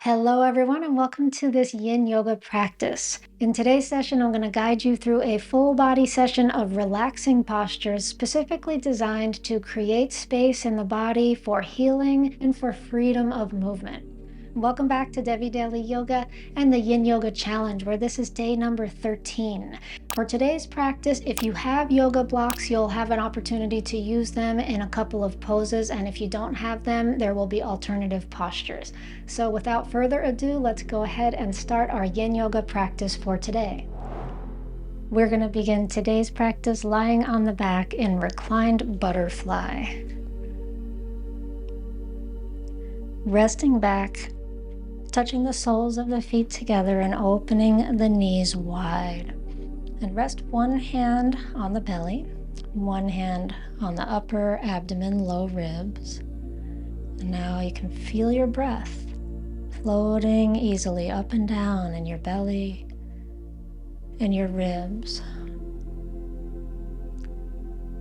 Hello, everyone, and welcome to this Yin Yoga practice. In today's session, I'm going to guide you through a full body session of relaxing postures specifically designed to create space in the body for healing and for freedom of movement. Welcome back to Devi Daily Yoga and the Yin Yoga Challenge, where this is day number 13. For today's practice, if you have yoga blocks, you'll have an opportunity to use them in a couple of poses, and if you don't have them, there will be alternative postures. So without further ado, let's go ahead and start our Yin Yoga practice for today. We're going to begin today's practice lying on the back in Reclined Butterfly. Resting back, touching the soles of the feet together and opening the knees wide. And rest one hand on the belly, one hand on the upper abdomen, low ribs. And now you can feel your breath floating easily up and down in your belly and your ribs.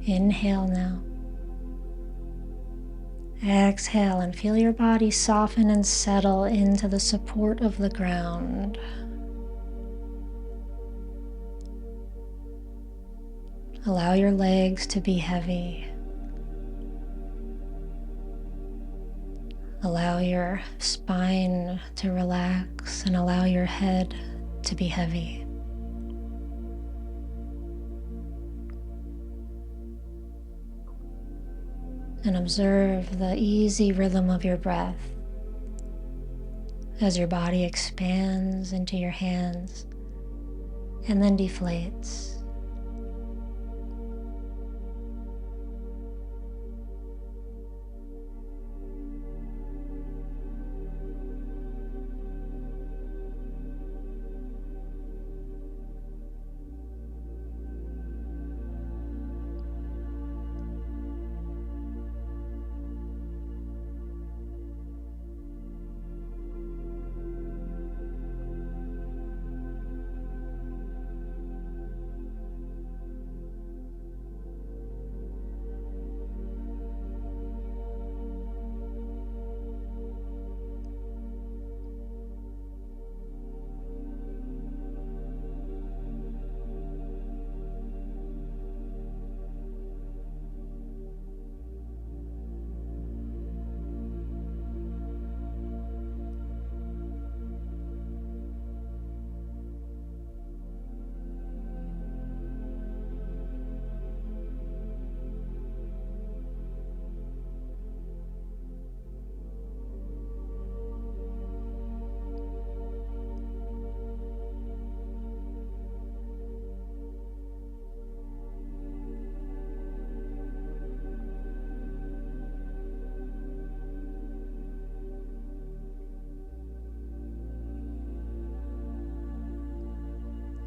Inhale now. Exhale and feel your body soften and settle into the support of the ground. Allow your legs to be heavy. Allow your spine to relax and allow your head to be heavy. And observe the easy rhythm of your breath as your body expands into your hands and then deflates.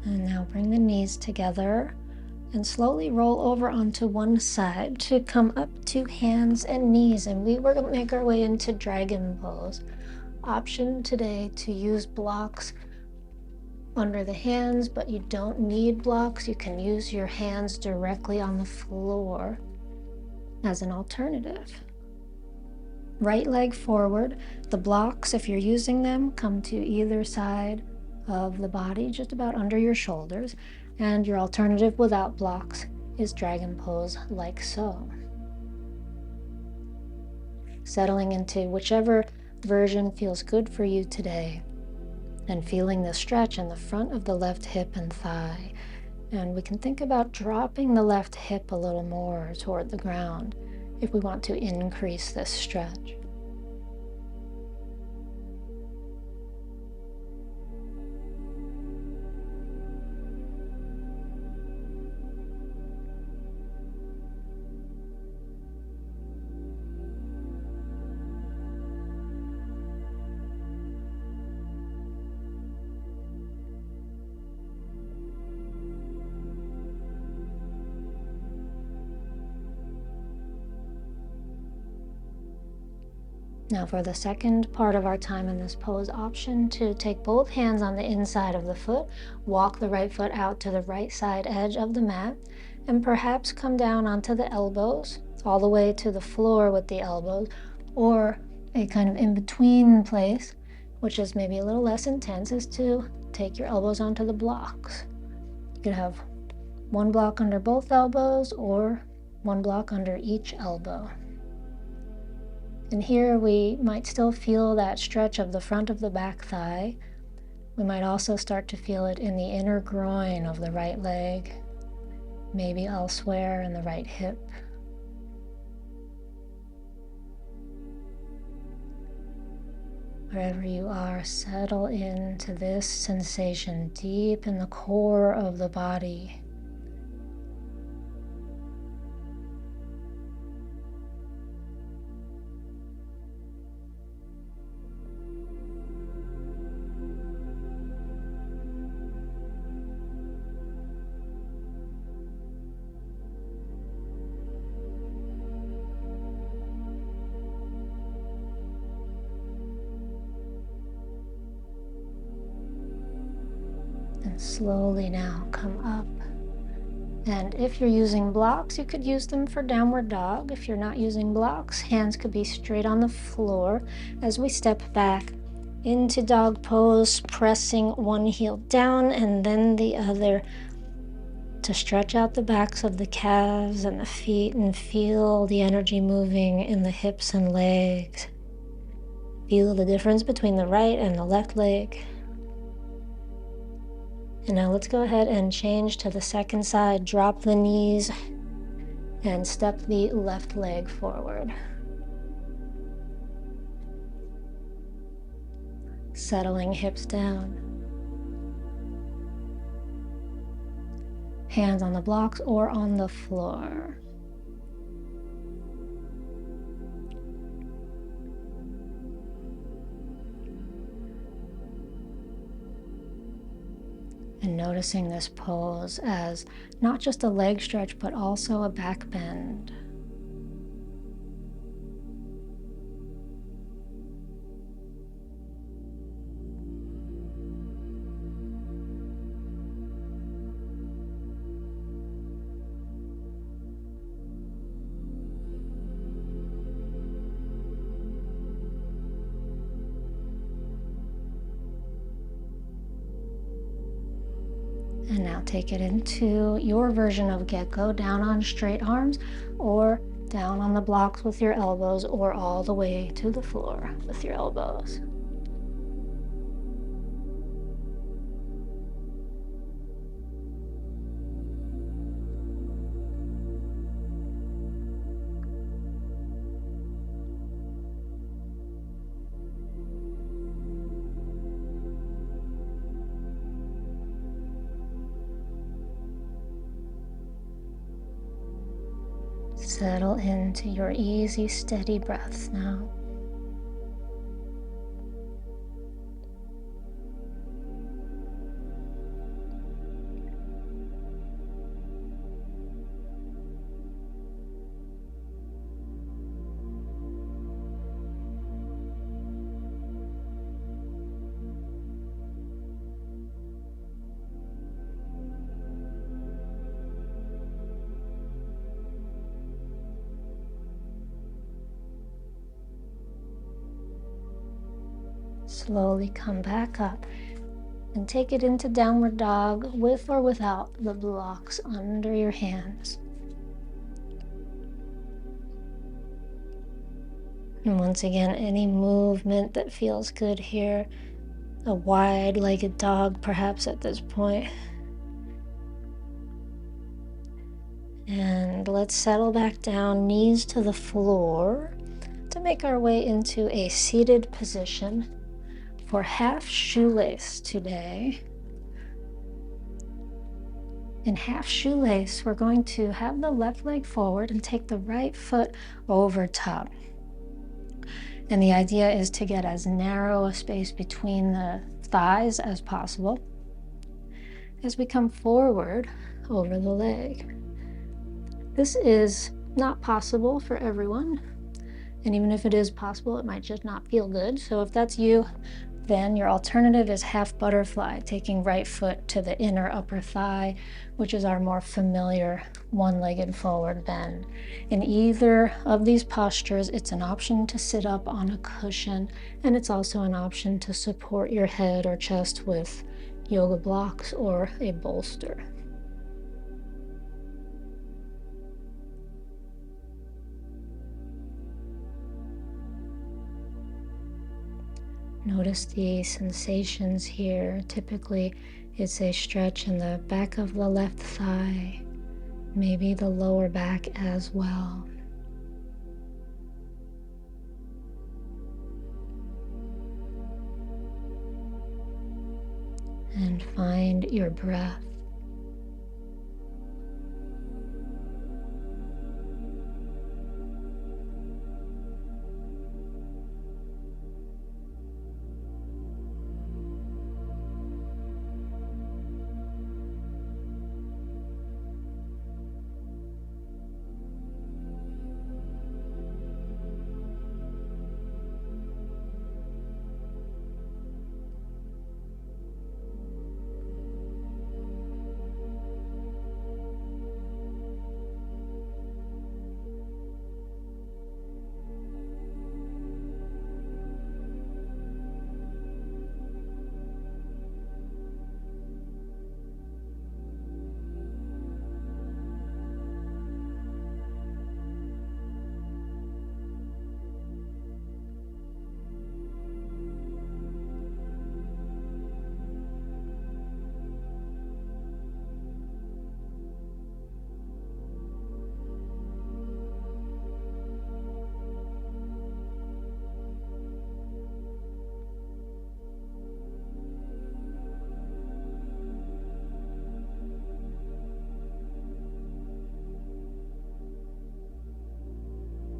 And now bring the knees together and slowly roll over onto one side to come up to hands and knees. And we will make our way into dragon pose. Option today to use blocks under the hands, but you don't need blocks. You can use your hands directly on the floor as an alternative. Right leg forward. The blocks, if you're using them, come to either side of the body, just about under your shoulders, and your alternative without blocks is dragon pose, like so. Settling into whichever version feels good for you today, and feeling the stretch in the front of the left hip and thigh. And we can think about dropping the left hip a little more toward the ground if we want to increase this stretch. Now for the second part of our time in this pose, option to take both hands on the inside of the foot, walk the right foot out to the right side edge of the mat, and perhaps come down onto the elbows, all the way to the floor with the elbows, or a kind of in-between place which is maybe a little less intense, is to take your elbows onto the blocks. You could have one block under both elbows or one block under each elbow. And here we might still feel that stretch of the front of the back thigh. We might also start to feel it in the inner groin of the right leg, maybe elsewhere in the right hip. Wherever you are, settle into this sensation deep in the core of the body. And slowly now come up. And if you're using blocks, you could use them for downward dog. If you're not using blocks, hands could be straight on the floor as we step back into dog pose, pressing one heel down and then the other to stretch out the backs of the calves and the feet and feel the energy moving in the hips and legs. Feel the difference between the right and the left leg. And now let's go ahead and change to the second side. Drop the knees and step the left leg forward. Settling hips down. Hands on the blocks or on the floor. And noticing this pose as not just a leg stretch, but also a back bend. And now take it into your version of gecko, down on straight arms or down on the blocks with your elbows or all the way to the floor with your elbows. Settle into your easy, steady breaths now. Slowly come back up and take it into downward dog with or without the blocks under your hands. And once again, any movement that feels good here, a wide-legged dog perhaps at this point. And let's settle back down, knees to the floor, to make our way into a seated position for half shoelace today. In half shoelace, we're going to have the left leg forward and take the right foot over top. And the idea is to get as narrow a space between the thighs as possible as we come forward over the leg. This is not possible for everyone. And even if it is possible, it might just not feel good. So if that's you, Then your alternative is half butterfly, taking right foot to the inner upper thigh, which is our more familiar one-legged forward bend. In either of these postures, it's an option to sit up on a cushion, and it's also an option to support your head or chest with yoga blocks or a bolster. Notice the sensations here. Typically, it's a stretch in the back of the left thigh, maybe the lower back as well. And find your breath.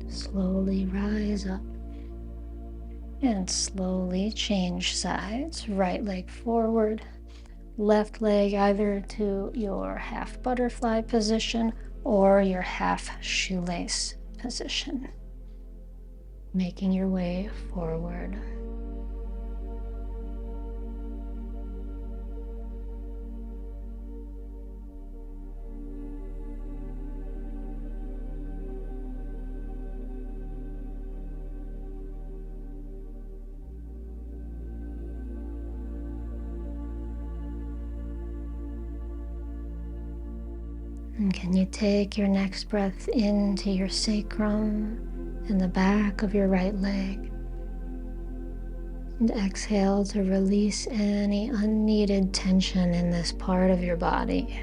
Slowly rise up and slowly change sides. Right leg forward, left leg either to your half butterfly position or your half shoelace position. Making your way forward. And can you take your next breath into your sacrum and the back of your right leg? And exhale to release any unneeded tension in this part of your body.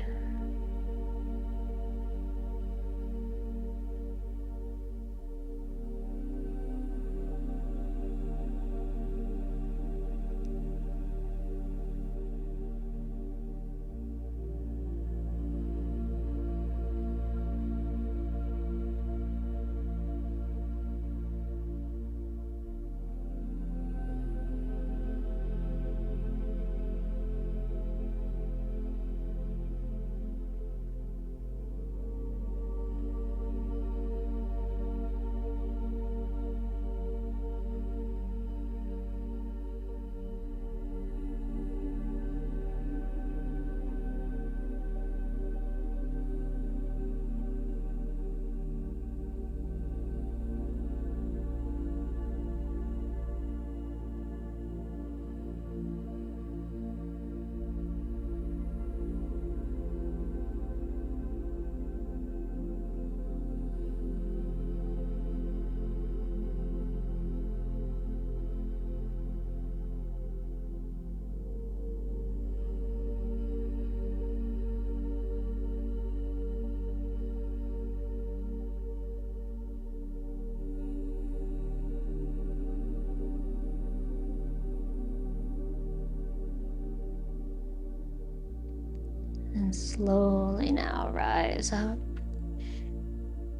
And slowly now rise up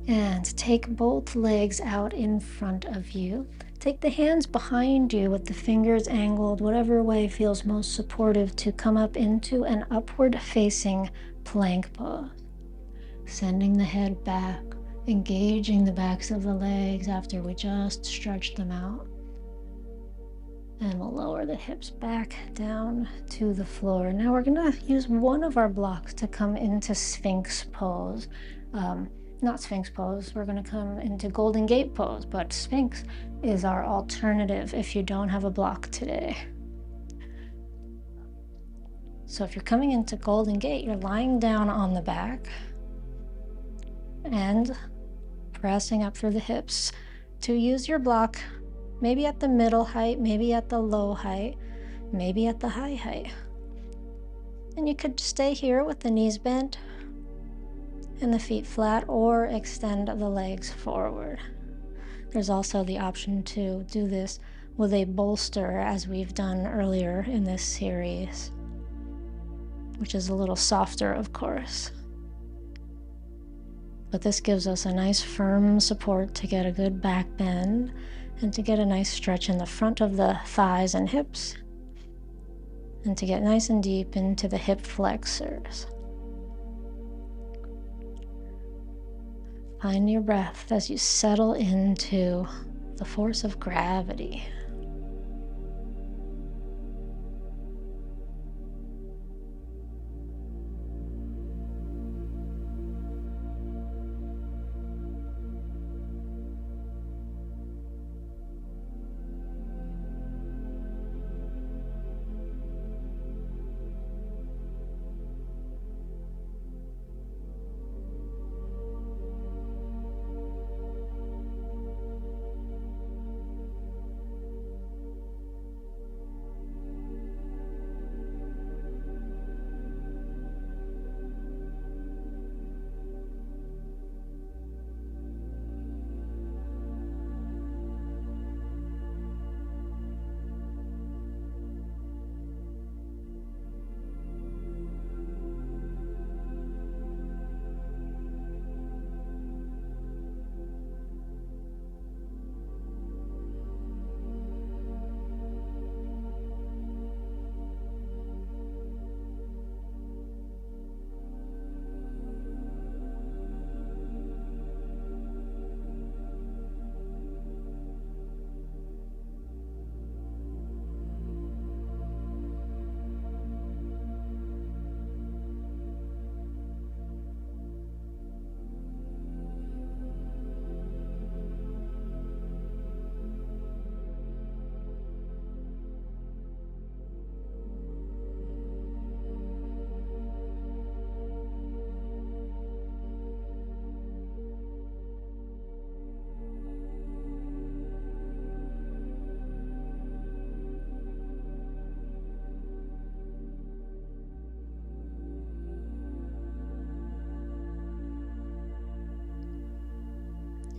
and take both legs out in front of you. Take the hands behind you with the fingers angled, whatever way feels most supportive, to come up into an upward facing plank pose. Sending the head back, engaging the backs of the legs after we just stretched them out. And we'll lower the hips back down to the floor. Now we're gonna use one of our blocks to come into Sphinx pose. Not Sphinx pose, we're gonna come into Golden Gate pose, but Sphinx is our alternative if you don't have a block today. So if you're coming into Golden Gate, you're lying down on the back and pressing up through the hips to use your block, maybe at the middle height, maybe at the low height, maybe at the high height. And you could stay here with the knees bent and the feet flat, or extend the legs forward. There's also the option to do this with a bolster, as we've done earlier in this series, which is a little softer, of course. But this gives us a nice firm support to get a good back bend and to get a nice stretch in the front of the thighs and hips, and to get nice and deep into the hip flexors. Find your breath as you settle into the force of gravity.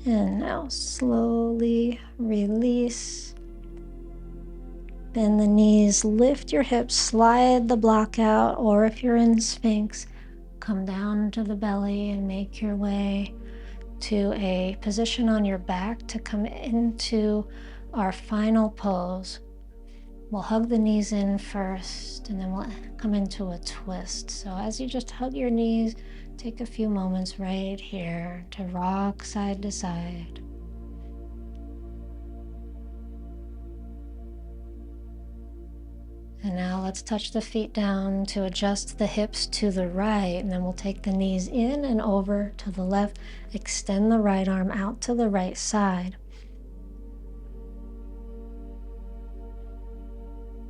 And now slowly release. Bend the knees, lift your hips, slide the block out, or if you're in Sphinx, come down to the belly and make your way to a position on your back to come into our final pose. We'll hug the knees in first, and then we'll come into a twist. So as you just hug your knees, take a few moments right here to rock side to side. And now let's touch the feet down to adjust the hips to the right, and then we'll take the knees in and over to the left, extend the right arm out to the right side.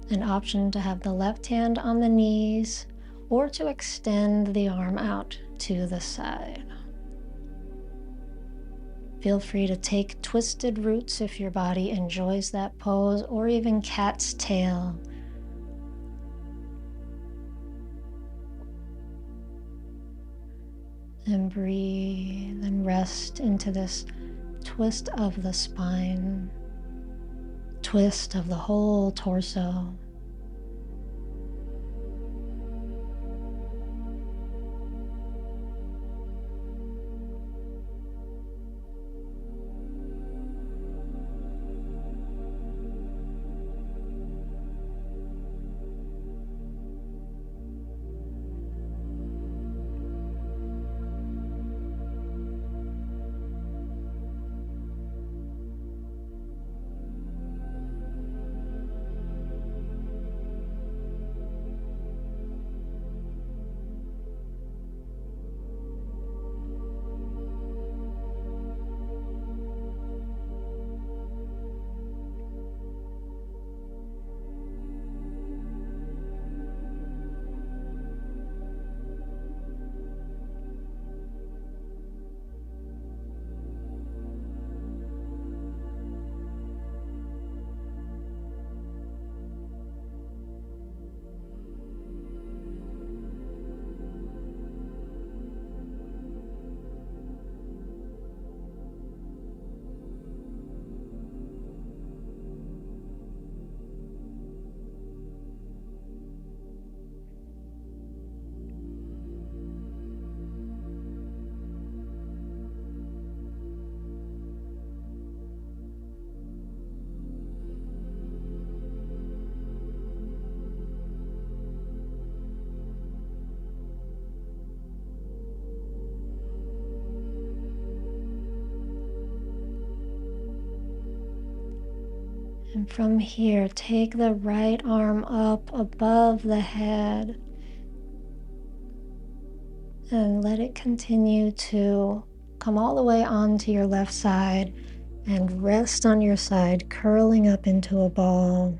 An option to have the left hand on the knees or to extend the arm out to the side. Feel free to take twisted roots if your body enjoys that pose, or even cat's tail. And breathe and rest into this twist of the spine, twist of the whole torso. And from here, take the right arm up above the head and let it continue to come all the way onto your left side and rest on your side, curling up into a ball.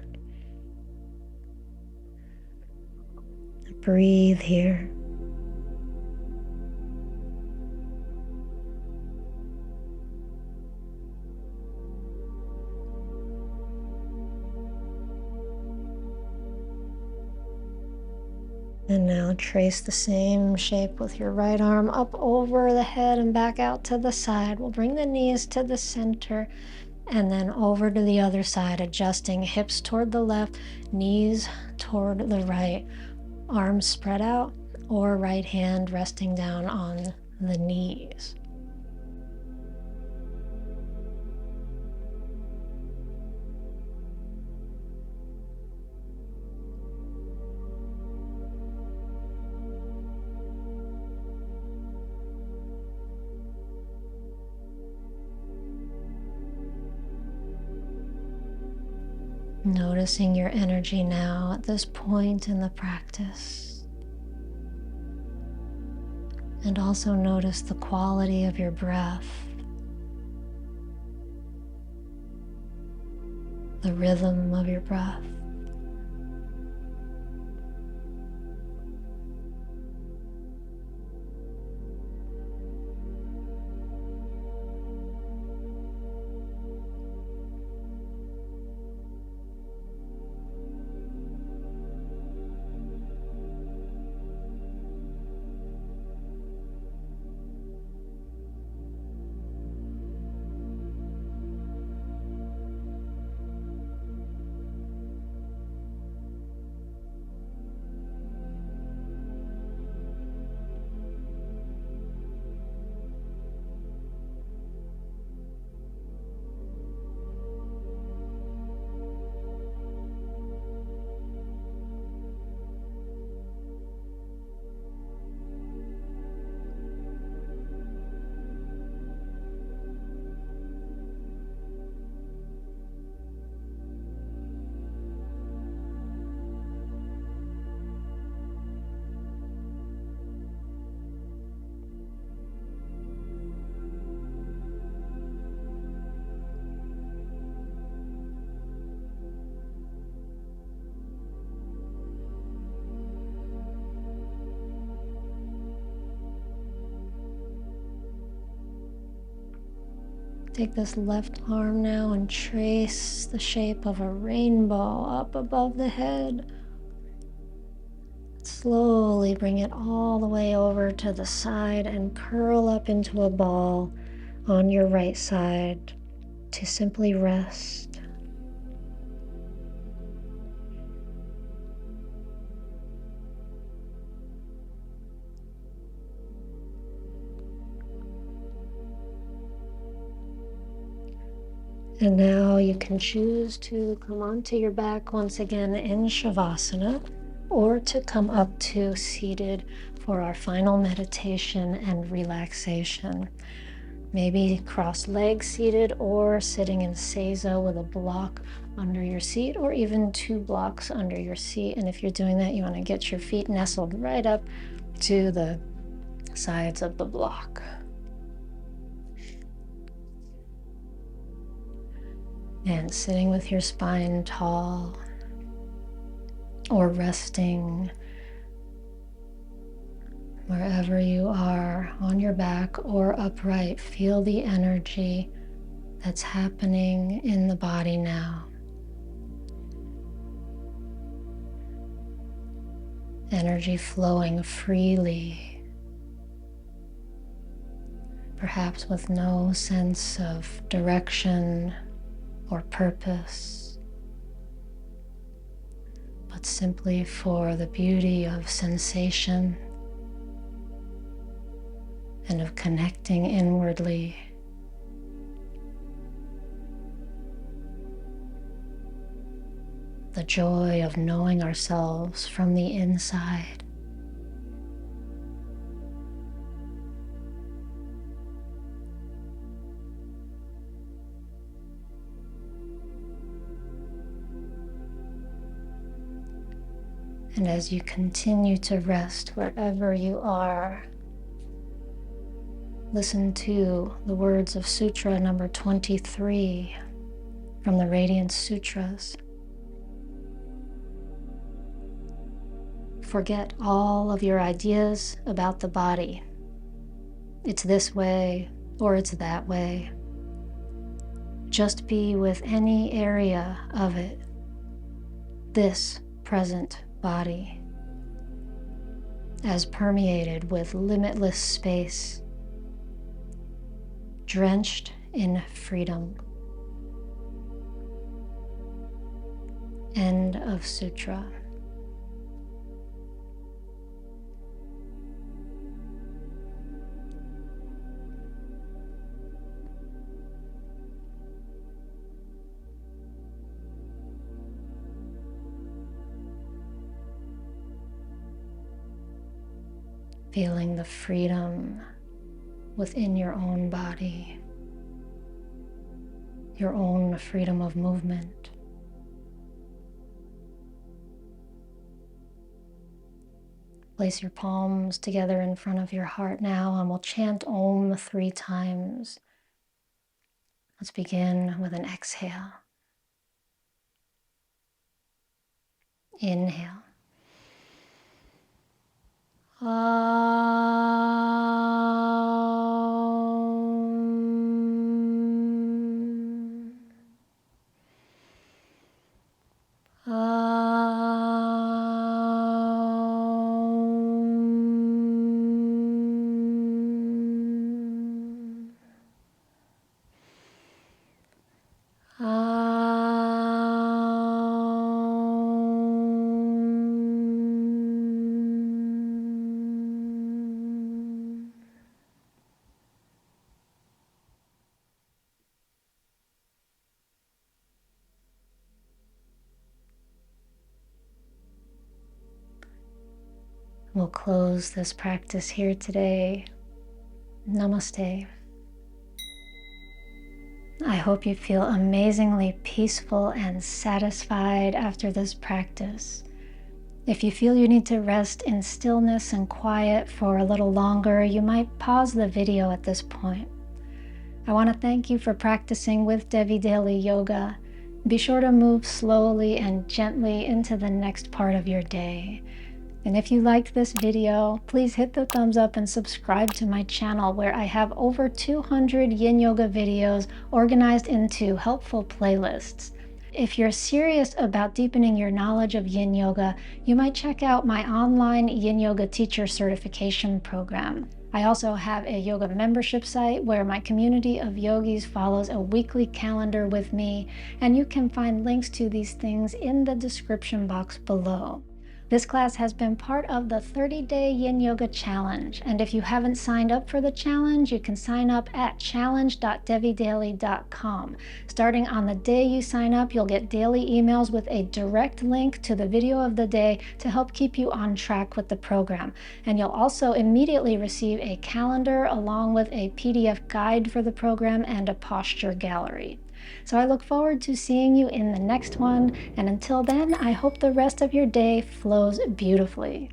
Breathe here. And now trace the same shape with your right arm up over the head and back out to the side. We'll bring the knees to the center and then over to the other side, adjusting hips toward the left, knees toward the right, arms spread out, or right hand resting down on the knees. Noticing your energy now at this point in the practice. And also notice the quality of your breath, the rhythm of your breath. Take this left arm now and trace the shape of a rainbow up above the head. Slowly bring it all the way over to the side and curl up into a ball on your right side to simply rest. And now you can choose to come onto your back once again in Shavasana, or to come up to seated for our final meditation and relaxation. Maybe cross legs seated or sitting in Seiza with a block under your seat, or even 2 blocks under your seat. And if you're doing that, you want to get your feet nestled right up to the sides of the block. And sitting with your spine tall or resting wherever you are, on your back or upright, feel the energy that's happening in the body now. Energy flowing freely, perhaps with no sense of direction or purpose, but simply for the beauty of sensation and of connecting inwardly. The joy of knowing ourselves from the inside. And as you continue to rest wherever you are, listen to the words of Sutra number 23 from the Radiant Sutras. Forget all of your ideas about the body. It's this way or it's that way. Just be with any area of it, this present body, as permeated with limitless space, drenched in freedom. End of Sutra. Feeling the freedom within your own body, your own freedom of movement. Place your palms together in front of your heart now, and we'll chant Om 3 times. Let's begin with an exhale. Inhale. We'll close this practice here today. Namaste. I hope you feel amazingly peaceful and satisfied after this practice. If you feel you need to rest in stillness and quiet for a little longer, you might pause the video at this point. I want to thank you for practicing with Devi Daily Yoga. Be sure to move slowly and gently into the next part of your day. And if you liked this video, please hit the thumbs up and subscribe to my channel, where I have over 200 Yin Yoga videos organized into helpful playlists. If you're serious about deepening your knowledge of Yin Yoga, you might check out my online Yin Yoga teacher certification program. I also have a yoga membership site where my community of yogis follows a weekly calendar with me, and you can find links to these things in the description box below. This class has been part of the 30-day Yin Yoga Challenge, and if you haven't signed up for the challenge, you can sign up at challenge.devidaily.com. Starting on the day you sign up, you'll get daily emails with a direct link to the video of the day to help keep you on track with the program. And you'll also immediately receive a calendar along with a PDF guide for the program and a posture gallery. So I look forward to seeing you in the next one, and until then, I hope the rest of your day flows beautifully.